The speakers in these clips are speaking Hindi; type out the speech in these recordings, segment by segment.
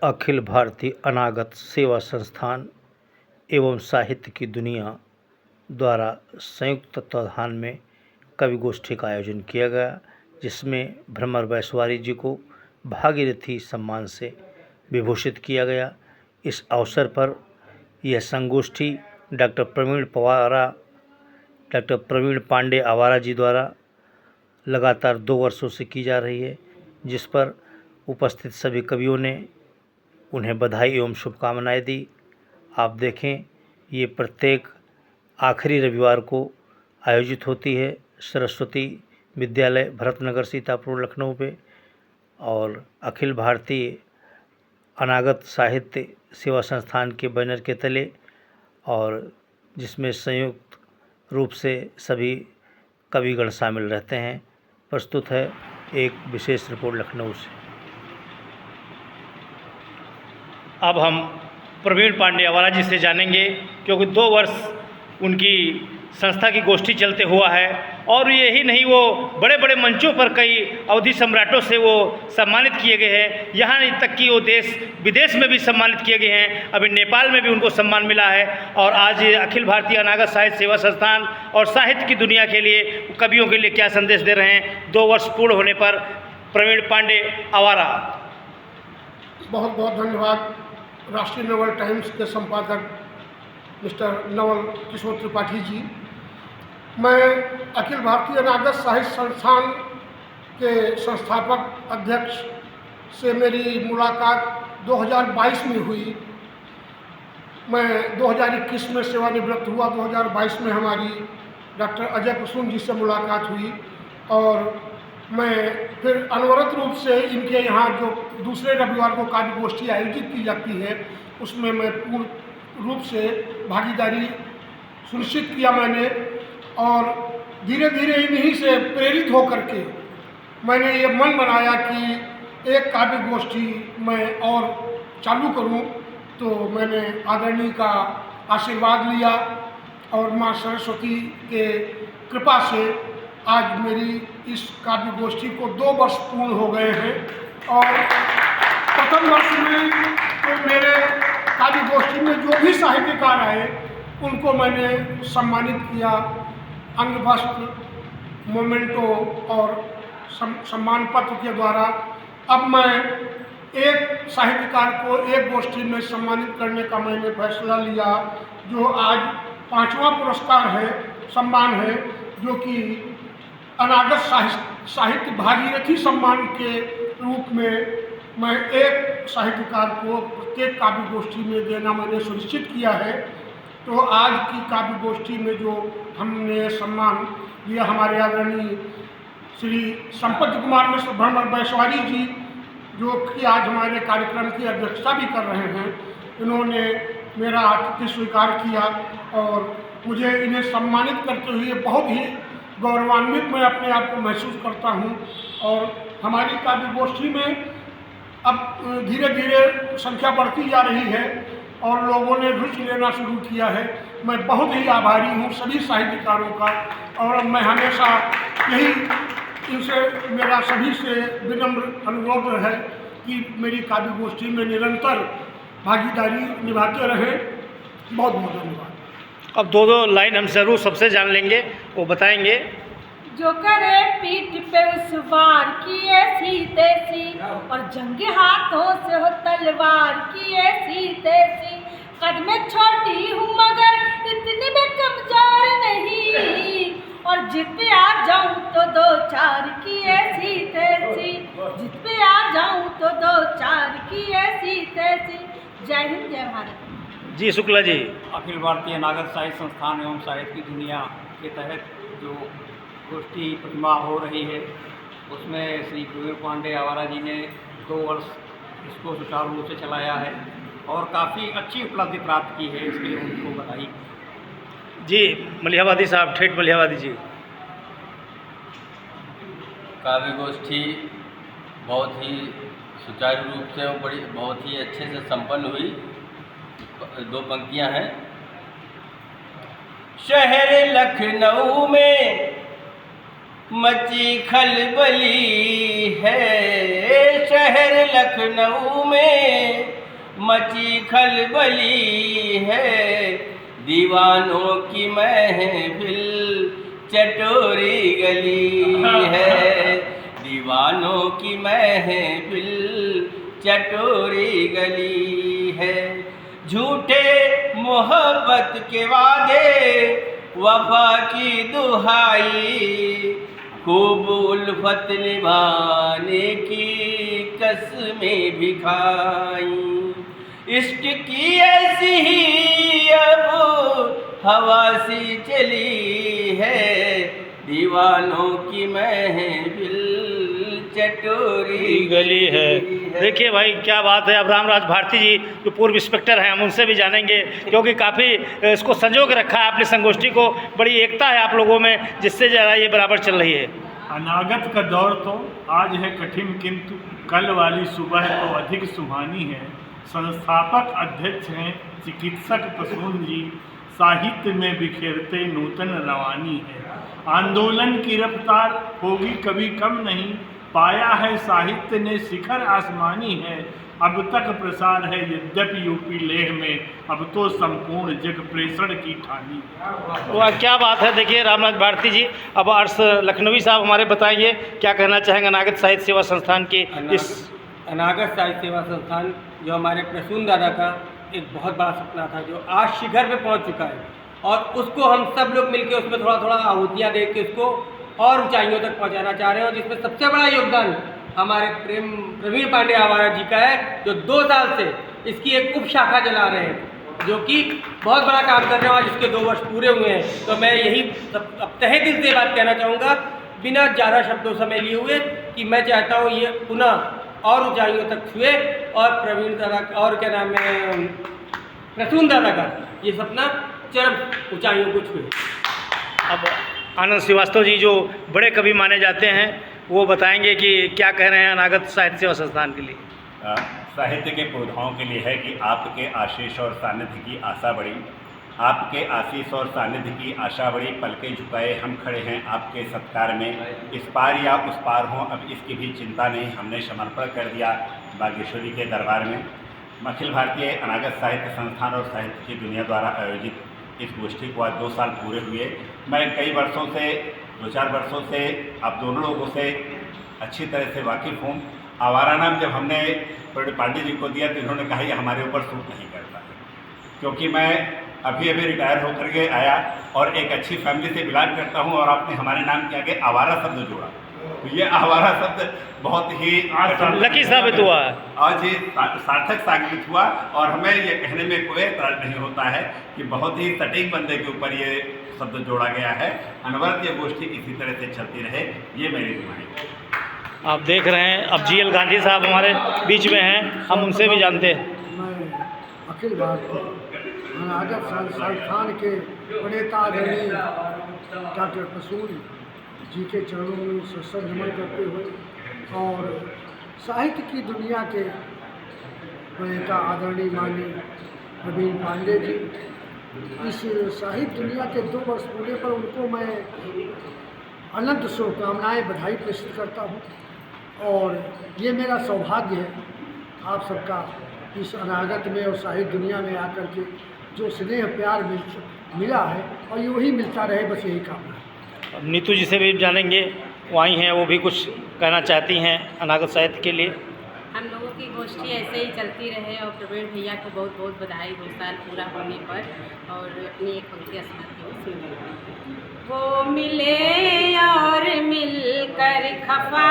अखिल भारतीय अनागत सेवा संस्थान एवं साहित्य की दुनिया द्वारा संयुक्त तत्वाधान में कवि गोष्ठी का आयोजन किया गया, जिसमें भ्रमर बैसवारी जी को भागीरथी सम्मान से विभूषित किया गया। इस अवसर पर यह संगोष्ठी डॉक्टर प्रवीण पांडे आवारा जी द्वारा लगातार 2 वर्षों से की जा रही है, जिस पर उपस्थित सभी कवियों ने उन्हें बधाई एवं शुभकामनाएं दी। आप देखें, ये प्रत्येक आखिरी रविवार को आयोजित होती है सरस्वती विद्यालय भरतनगर सीतापुर लखनऊ पे, और अखिल भारतीय अनागत साहित्य सेवा संस्थान के बैनर के तले, और जिसमें संयुक्त रूप से सभी कविगण शामिल रहते हैं। प्रस्तुत है एक विशेष रिपोर्ट लखनऊ से। अब हम प्रवीण पांडे आवारा जी से जानेंगे, क्योंकि 2 वर्ष उनकी संस्था की गोष्ठी चलते हुआ है, और यही नहीं, वो बड़े बड़े मंचों पर कई अवधि सम्राटों से वो सम्मानित किए गए हैं। यहाँ तक कि वो देश विदेश में भी सम्मानित किए गए हैं। अभी नेपाल में भी उनको सम्मान मिला है। और आज अखिल भारतीय अनागत साहित्य सेवा संस्थान और साहित्य की दुनिया के लिए, कवियों के लिए क्या संदेश दे रहे हैं 2 वर्ष पूर्ण होने पर? प्रवीण पांडे आवारा। बहुत बहुत धन्यवाद। राष्ट्रीय नवल टाइम्स के संपादक मिस्टर नवल किशोर त्रिपाठी जी। मैं अखिल भारतीय अनागत साहित्य संस्थान के संस्थापक अध्यक्ष से मेरी मुलाकात 2022 में हुई। मैं 2021 में सेवानिवृत्त हुआ। 2022 में हमारी डॉक्टर अजय कुसुम जी से मुलाकात हुई, और मैं फिर अनवरत रूप से इनके यहाँ जो दूसरे रविवार को काव्य गोष्ठी आयोजित की जाती है, उसमें मैं पूर्ण रूप से भागीदारी सुनिश्चित किया मैंने। और धीरे धीरे इन्हीं से प्रेरित होकर के मैंने ये मन बनाया कि एक काव्य गोष्ठी मैं और चालू करूं। तो मैंने आदरणीय का आशीर्वाद लिया, और माँ सरस्वती के कृपा से आज मेरी इस काव्य गोष्ठी को 2 वर्ष पूर्ण हो गए हैं। और प्रथम वर्ष में तो मेरे काव्य गोष्ठी में जो भी साहित्यकार आए उनको मैंने सम्मानित किया, अंग वस्त्र, मोमेंटो और सम्मान पत्र के द्वारा। अब मैं एक साहित्यकार को एक गोष्ठी में सम्मानित करने का मैंने फैसला लिया, जो आज 5वां पुरस्कार है, सम्मान है, जो कि अनागत साहित्य भागीरथी सम्मान के रूप में मैं एक साहित्यकार को प्रत्येक काव्य गोष्ठी में देना मैंने सुनिश्चित किया है। तो आज की काव्य गोष्ठी में जो हमने सम्मान लिया, हमारे आदरणीय श्री संपत कुमार मिश्र भ्रमर बैसवारी जी, जो कि आज हमारे कार्यक्रम की अध्यक्षता भी कर रहे हैं, इन्होंने मेरा आतिथ्य स्वीकार किया, और मुझे इन्हें सम्मानित करते हुए बहुत ही गौरवान्वित मैं अपने आप को महसूस करता हूं। और हमारी काव्य गोष्ठी में अब धीरे धीरे संख्या बढ़ती जा रही है, और लोगों ने रुचि लेना शुरू किया है। मैं बहुत ही आभारी हूं सभी साहित्यकारों का, और मैं हमेशा यही इनसे, मेरा सभी से विनम्र अनुरोध है कि मेरी काव्य गोष्ठी में निरंतर भागीदारी निभाते रहें। बहुत बहुत धन्यवाद। अब 2 लाइन हम जरूर सबसे जान लेंगे, वो बताएंगे। जो करे पीठ पे उस वार की ऐसी तैसी, और जंगे हाथों से हो तलवार की ऐसी तैसी। कद में छोटी हूँ मगर इतनी भी कमजोर नहीं, और जित पे आ जाऊँ तो 2-4 की ऐसी तैसी। जित पे आ जाऊँ तो 2-4 की ऐसी तैसी। जय हिंद, जय भारत। जी शुक्ला जी। अखिल भारतीय अनागत साहित्य संस्थान एवं साहित्य की दुनिया के तहत जो गोष्ठी प्रतिमा हो रही है, उसमें श्री प्रवीण पांडे आवारा जी ने 2 वर्ष इसको सुचारू रूप से चलाया है, और काफ़ी अच्छी उपलब्धि प्राप्त की है। इसके लिए उनको बधाई। जी मलिहाबादी साहब, ठेठ मलिहाबादी जी। काव्य गोष्ठी बहुत ही सुचारू रूप से और बहुत ही अच्छे से संपन्न हुई। 2 पंक्तियां हैं। शहर लखनऊ में मची खलबली है शहर लखनऊ में, मची खलबली है दीवानों की महफिल चटोरी गली है, दीवानों की महफिल चटोरी गली है। झूठे मोहब्बत के वादे वफा की दुहाई, खूब उल्फत निभाने की कसमें भी खाई। इश्क की ऐसी ही अब हवा सी चली है, दीवानों की महफिल चटोरी गली है। देखिए भाई क्या बात है। अब रामराज भारती जी जो पूर्व इंस्पेक्टर हैं, हम उनसे भी जानेंगे, क्योंकि काफ़ी इसको संजो के रखा है आपने संगोष्ठी को, बड़ी एकता है आप लोगों में, जिससे ज़रा ये बराबर चल रही है। अनागत का दौर तो आज है कठिन, किंतु कल वाली सुबह तो अधिक सुहानी है। संस्थापक अध्यक्ष हैं चिकित्सक प्रसून जी, साहित्य में बिखेरते नूतन रवानी है। आंदोलन की रफ्तार होगी कभी कम नहीं, पाया है साहित्य ने शिखर आसमानी है। अब तक प्रसार है यद्यपि यूपी लेह में, अब तो संपूर्ण जग प्रेषण की ठानी। वाह क्या बात है। देखिए रामराज भारती जी, अब अर्श लखनवी साहब हमारे बताएंगे क्या कहना चाहेंगे अनागत साहित्य सेवा संस्थान की इस। अनागत साहित्य सेवा संस्थान जो हमारे प्रसून दादा का एक बहुत बड़ा सपना था, जो आज शिखर पे पहुंच चुका है, और उसको हम सब लोग मिलकर उसमें थोड़ा थोड़ा आहुतियाँ दे के उसको और ऊंचाइयों तक पहुंचाना चाह रहे हैं। और जिसमें सबसे बड़ा योगदान हमारे प्रवीण पांडे आवारा जी का है, जो 2 साल से इसकी एक उप शाखा चला रहे हैं, जो कि बहुत बड़ा काम कर रहे हैं, और जिसके 2 वर्ष पूरे हुए हैं। तो मैं यही अब तहे दिल से बात कहना चाहूँगा, बिना ज़्यादा शब्दों समय लिए हुए, कि मैं चाहता हूँ ये पुनः और ऊंचाइयों तक छुए, और प्रवीण दादा और क्या नाम है प्रसून दादा का ये सपना चरम ऊंचाइयों को छुए। अब आनंद श्रीवास्तव जी जो बड़े कवि माने जाते हैं, वो बताएंगे कि क्या कह रहे हैं अनागत साहित्य सेवा संस्थान के लिए। साहित्य के पुरोधाओं के लिए है कि आपके आशीष और सानिध्य की आशा बड़ी, आपके आशीष और सानिध्य की आशा बड़ी, पलके झुकाए हम खड़े हैं आपके सत्कार में। इस पार या उस पार हों अब इसकी भी चिंता नहीं, हमने समर्पण कर दिया बागेश्वरी के दरबार में। अखिल भारतीय अनागत साहित्य संस्थान और साहित्य की दुनिया द्वारा आयोजित इस गोष्ठी को आज 2 साल पूरे हुए। मैं कई वर्षों से 2-4 वर्षों से आप दोनों लोगों से अच्छी तरह से वाकिफ़ हूँ। आवारा नाम जब हमने पांडे जी को दिया तो इन्होंने कहा ये हमारे ऊपर सूट नहीं करता है, क्योंकि मैं अभी रिटायर होकर के आया और एक अच्छी फैमिली से बिलोंग करता हूँ, और आपने हमारे नाम के आगे आवारा शब्द जोड़ा, तो ये आवारा शब्द बहुत ही लकी साबित हुआ है, आज ये सार्थक साबित हुआ। और हमें ये कहने में कोई एतराज नहीं होता है कि बहुत ही सटीक बंदे के ऊपर ये शब्द जोड़ा गया है। अनवरत ये गोष्ठी इसी तरह से चलती रहे, ये मेरी दुआ है। आप देख रहे हैं अब GL गांधी साहब हमारे बीच में हैं, हम उनसे भी जानते हैं। मैं अखिल भारतीय अनागत संस्थान के प्रणेता आदरणीय डॉक्टर प्रसून जी के चरणों में सत्संग नमन करते हुए, और साहित्य की दुनिया के प्रणेता आदरणीय माननीय प्रवीण पांडे जी, इस साहित्य दुनिया के 2 वर्ष पूरे पर उनको मैं अनंत शुभकामनाएँ बधाई प्रेषित करता हूँ। और ये मेरा सौभाग्य है आप सबका इस अनागत में और साहित्य दुनिया में आकर के जो स्नेह प्यार मिला है, और यूँ ही मिलता रहे, बस यही कामना है। अब नीतू जी से भी जानेंगे, वो आई हैं, वो भी कुछ कहना चाहती हैं अनागत साहित्य के लिए। हम लोगों की गोष्ठी ऐसे ही चलती रहे, और प्रवीण भैया को बहुत बहुत बधाई 2 साल पूरा होने पर, और अपनी एक पंक्ति सुनाती। वो मिले और मिलकर खफा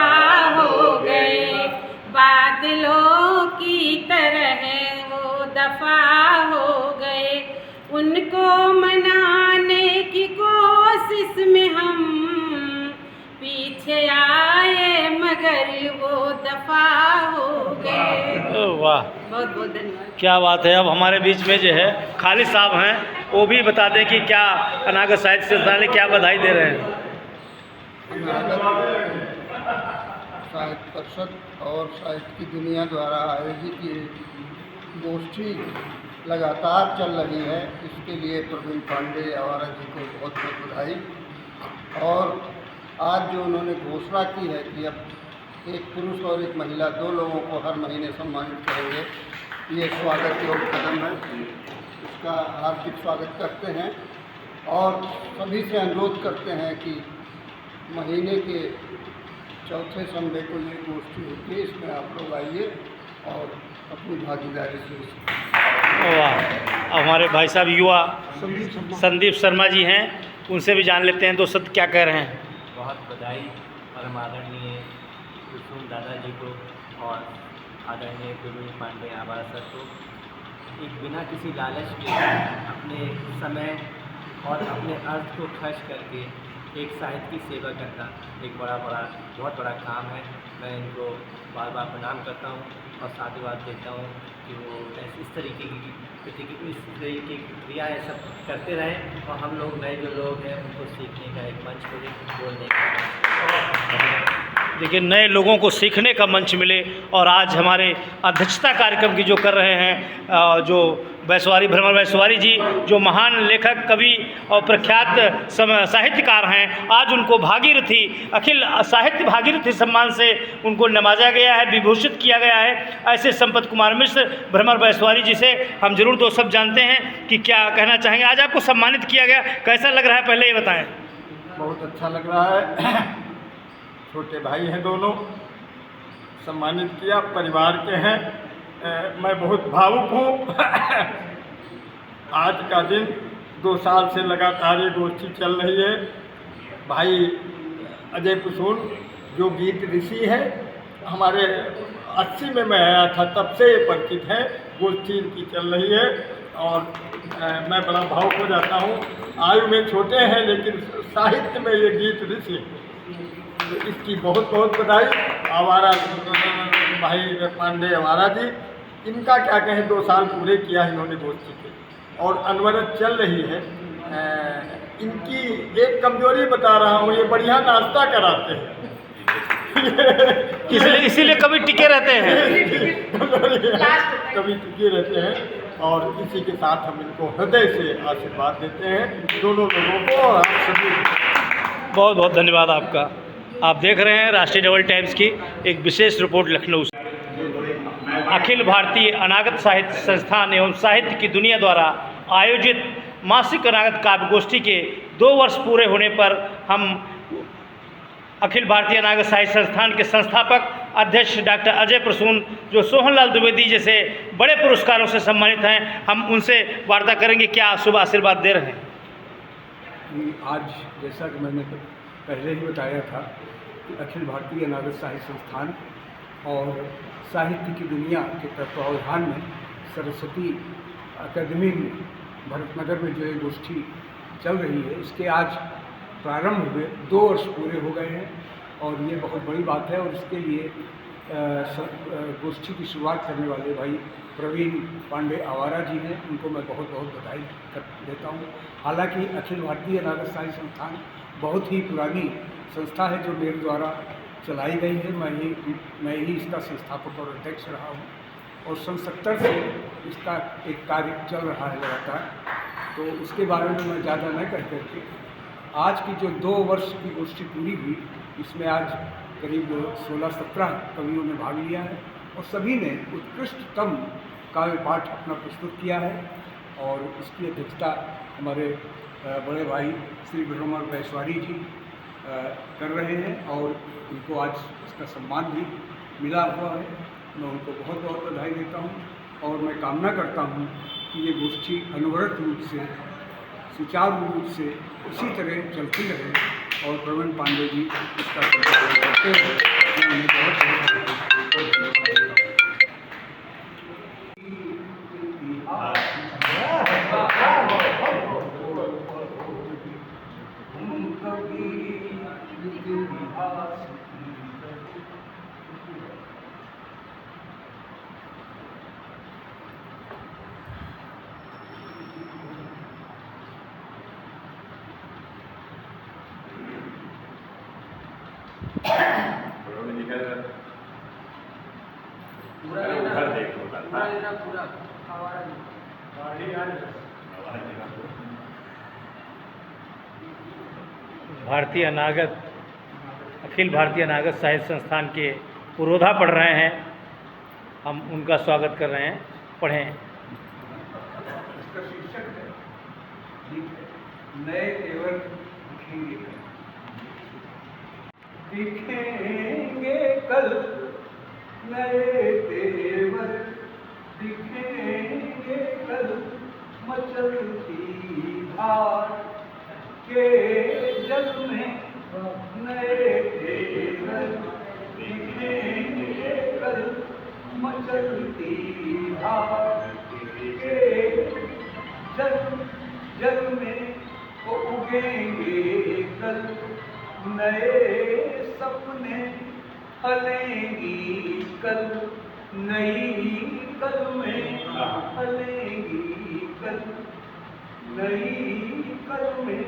हो गए, बादलों की तरह वो दफा हो गए, उनको मनाने की कोशिश में हम पीछे आए मगर वो दफा हो गए। वाह बहुत बहुत धन्यवाद। क्या बात है। अब हमारे बीच में जो है खालिद साहब हैं, वो भी बता दें कि क्या अनागत साहित्य संस्थान ने क्या बधाई दे रहे हैं। साहित्य परिषद और साहित्य की दुनिया द्वारा आयोजित ये गोष्ठी लगातार चल रही है, इसके लिए प्रवीण पांडे आवारा जी को बहुत बहुत बधाई। और आज जो उन्होंने घोषणा की है कि अब एक पुरुष और एक महिला 2 लोगों को हर महीने सम्मानित करेंगे, ये स्वागत योग्य कदम है। इसका हार्दिक स्वागत करते हैं और सभी से अनुरोध करते हैं कि महीने के चौथे संडे को ये गोष्ठी होती है, इसमें आप लोग आइए और अपनी भागीदारी से। वाह, हमारे भाई साहब युवा संदीप शर्मा जी हैं, उनसे भी जान लेते हैं। दो शब्द क्या कह रहे हैं? बहुत बधाई परम आदरणीय कुसुम दादाजी को और आदरणीय प्रवीण पांडे आवारा सर को, एक बिना किसी लालच के अपने समय और अपने अर्थ को खर्च करके एक साहित्य की सेवा करना एक बहुत बड़ा काम है। मैं इनको बार बार प्रणाम करता हूँ और साधुवाद देता हूँ कि वो इस तरीके की क्रियाएँ सब करते रहें और हम लोग नए जो लोग हैं उनको सीखने का एक मंच मिले, बोलने का। देखिए, नए लोगों को सीखने का मंच मिले और आज हमारे अध्यक्षता कार्यक्रम की जो कर रहे हैं जो भ्रमर बैसवारी जी, जो महान लेखक, कवि और प्रख्यात साहित्यकार हैं, आज उनको भागीरथी अखिल साहित्य भागीरथी सम्मान से उनको नवाजा गया है, विभूषित किया गया है। ऐसे संपत कुमार मिश्र भ्रमर बैसवारी जी से हम जरूर दो शब्द जानते हैं कि क्या कहना चाहेंगे। आज आपको सम्मानित किया गया, कैसा लग रहा है, पहले ये बताएं। बहुत अच्छा लग रहा है। छोटे भाई हैं दोनों, सम्मानित किया, परिवार के हैं। मैं बहुत भावुक हूँ। आज का दिन 2 साल से लगातार ये गोष्ठी चल रही है। भाई अजय कुसूल जो गीत ऋषि है, हमारे 80 में मैं आया था, तब से ये परिचित है। गोष्ठी इनकी चल रही है और मैं बड़ा भावुक हो जाता हूँ। आयु में छोटे हैं लेकिन साहित्य में ये गीत ऋषि, तो इसकी बहुत बहुत बधाई। आवारा भाई पांडे आवारा जी, इनका क्या कहें, 2 साल पूरे किया इन्होंने गोष्ठी के और अनवरत चल रही है। इनकी एक कमजोरी बता रहा हूँ, ये बढ़िया नाश्ता कराते हैं। इसीलिए कभी टिके रहते हैं। कभी टिके रहते हैं और इसी के साथ हम इनको हृदय से आशीर्वाद देते हैं, दोनों लोगों को और आप सभी। बहुत बहुत धन्यवाद आपका। आप देख रहे हैं राष्ट्रीय डबल टाइम्स की एक विशेष रिपोर्ट लखनऊ से। अखिल भारतीय अनागत साहित्य संस्थान एवं साहित्य की दुनिया द्वारा आयोजित मासिक अनागत काव्य गोष्ठी के 2 वर्ष पूरे होने पर हम अखिल भारतीय अनागत साहित्य संस्थान के संस्थापक अध्यक्ष डॉक्टर अजय प्रसून, जो सोहनलाल द्विवेदी जैसे बड़े पुरस्कारों से सम्मानित हैं, हम उनसे वार्ता करेंगे। क्या शुभ आशीर्वाद दे रहे हैं? आज जैसा कि मैंने पहले ही बताया था कि अखिल भारतीय अनागत साहित्य संस्थान और साहित्य की दुनिया के तत्वावधान में सरस्वती अकादमी में भरतनगर में जो ये गोष्ठी चल रही है, इसके आज प्रारंभ हुए 2 वर्ष पूरे हो गए हैं और ये बहुत बड़ी बात है। और इसके लिए गोष्ठी की शुरुआत करने वाले भाई प्रवीण पांडे आवारा जी हैं, उनको मैं बहुत बहुत बधाई देता हूँ। हालांकि अखिल भारतीय अनागत साहित्य संस्थान बहुत ही पुरानी संस्था है जो मेरे द्वारा चलाई गई है। मैं ही इसका संस्थापक और अध्यक्ष रहा हूँ और सन 70 से इसका एक कार्य चल रहा है लगातार। तो उसके बारे में मैं ज़्यादा न कह करके आज की जो 2 वर्ष की गोष्ठी पूरी हुई, इसमें आज करीब 16-17 कवियों ने भाग लिया है और सभी ने उत्कृष्टतम काव्य पाठ अपना प्रस्तुत किया है। और इसकी अध्यक्षता हमारे बड़े भाई श्री भ्रमर बैसवारी जी कर रहे हैं और उनको आज इसका सम्मान भी मिला हुआ है। मैं उनको बहुत बहुत बधाई देता हूँ और मैं कामना करता हूँ कि ये गोष्ठी अनवरत रूप से, सुचारू रूप से उसी तरह चलती रहे और प्रवीण पांडे जी इसका करते रहे। मैं उन्हें बहुत भारतीय अनागत अखिल भारतीय अनागत साहित्य संस्थान के पुरोधा पढ़ रहे हैं। हम उनका स्वागत कर रहे हैं। पढ़ें। इसका शीर्षक है नए तेवर दिखेंगे कल, नए तेवर दिखेंगे कल, मचलती धार के जल में नए तेवर दिखेंगे कल, मचलती धार के जल में वो उगेंगे कल, नए सपने फलेंगी कल, नई कल में फलेंगी कल, नई कल में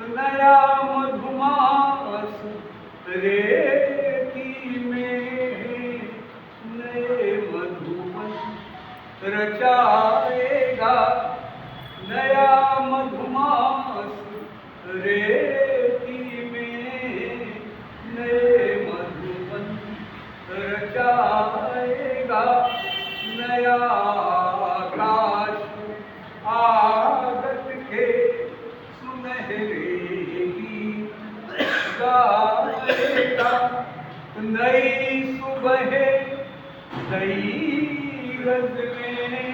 नया मधुमास रेती में नए मधुबन रचाएगा, नया मधुमास रेती में नए मधुबन रचाएगा, नया आकाश आगत के सुनहरे गीत गाएगा, नई सुबह नई रंग में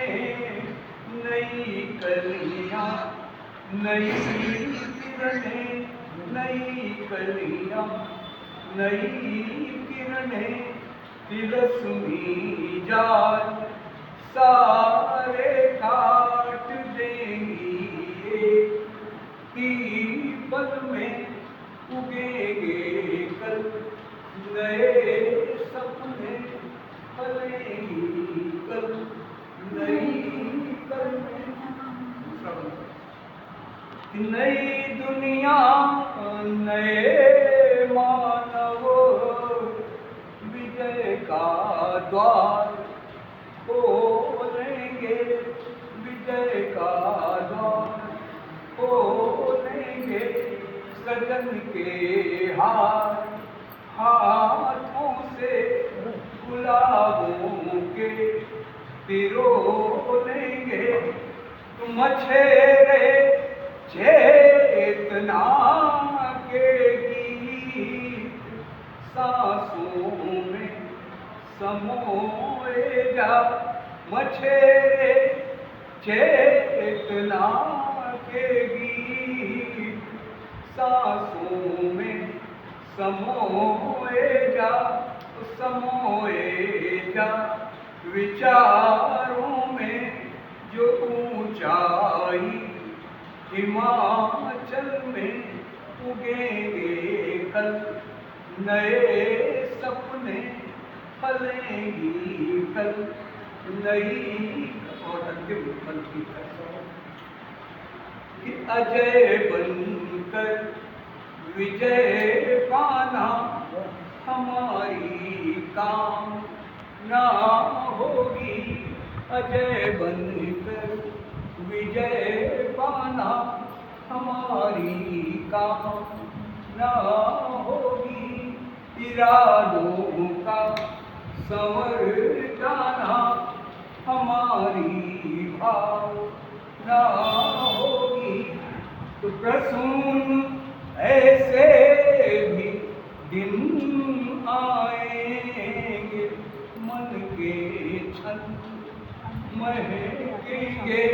नई कलियां नई किरणें, नई कलियां नई किरणें, तिलस्मी जाल सारे काट देंगी, पल में उगेंगे कल, नए सपने फलेंगी कल, नई कल में नई दुनिया नए मानव विजय का द्वार खोलेंगे, विजय का द्वार खोलेंगे, सजन के हाथों से गुलाबों के पिरो लेंगे, मछेरे चेतना के गीत सांसों में समोए जा, मछेरे चेतना के गीत सांसों में समोए जा, समोए जा, विचारों में जो ऊंचाई हिमाचल में उगेंगे कल, नए सपने फलेंगी कल, नई और अंतिम पंक्ति कि अजय बनकर विजय पाना हमारी काम ना होगी, अजय बनकर विजय पाना हमारी काम ना होगी, इरादों का संवर जाना हमारी भाव ना होगी, तो प्रसून ऐसे भी दिन आएंगे, मन के छंद महकेंगे,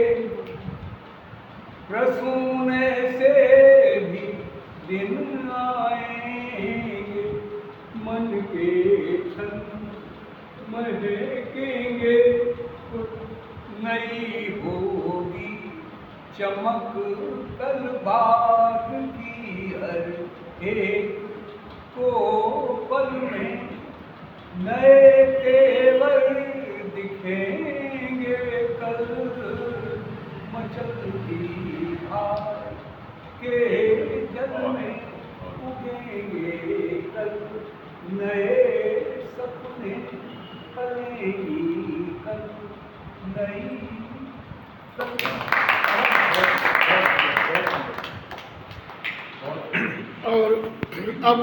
प्रसून ऐसे भी दिन आएंगे, मन के छंद महकेंगे, नई होगी चमक कल बाग की हर एक को पल में, नए तेवर दिखेंगे कल, मचलती धार के जल में उगेंगे कल, नए सपने फलेंगी कल, नई और अब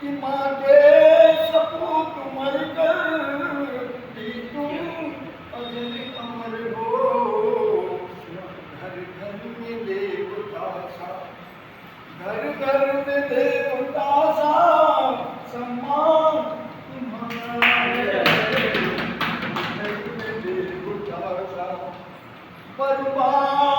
कि माँ के सपूत मर कर भी तुम अजर अमर हो। घर घर में देवता सा, घर घर में देवता सा सम्मान तुम्हारा। घर में देवता सा परवान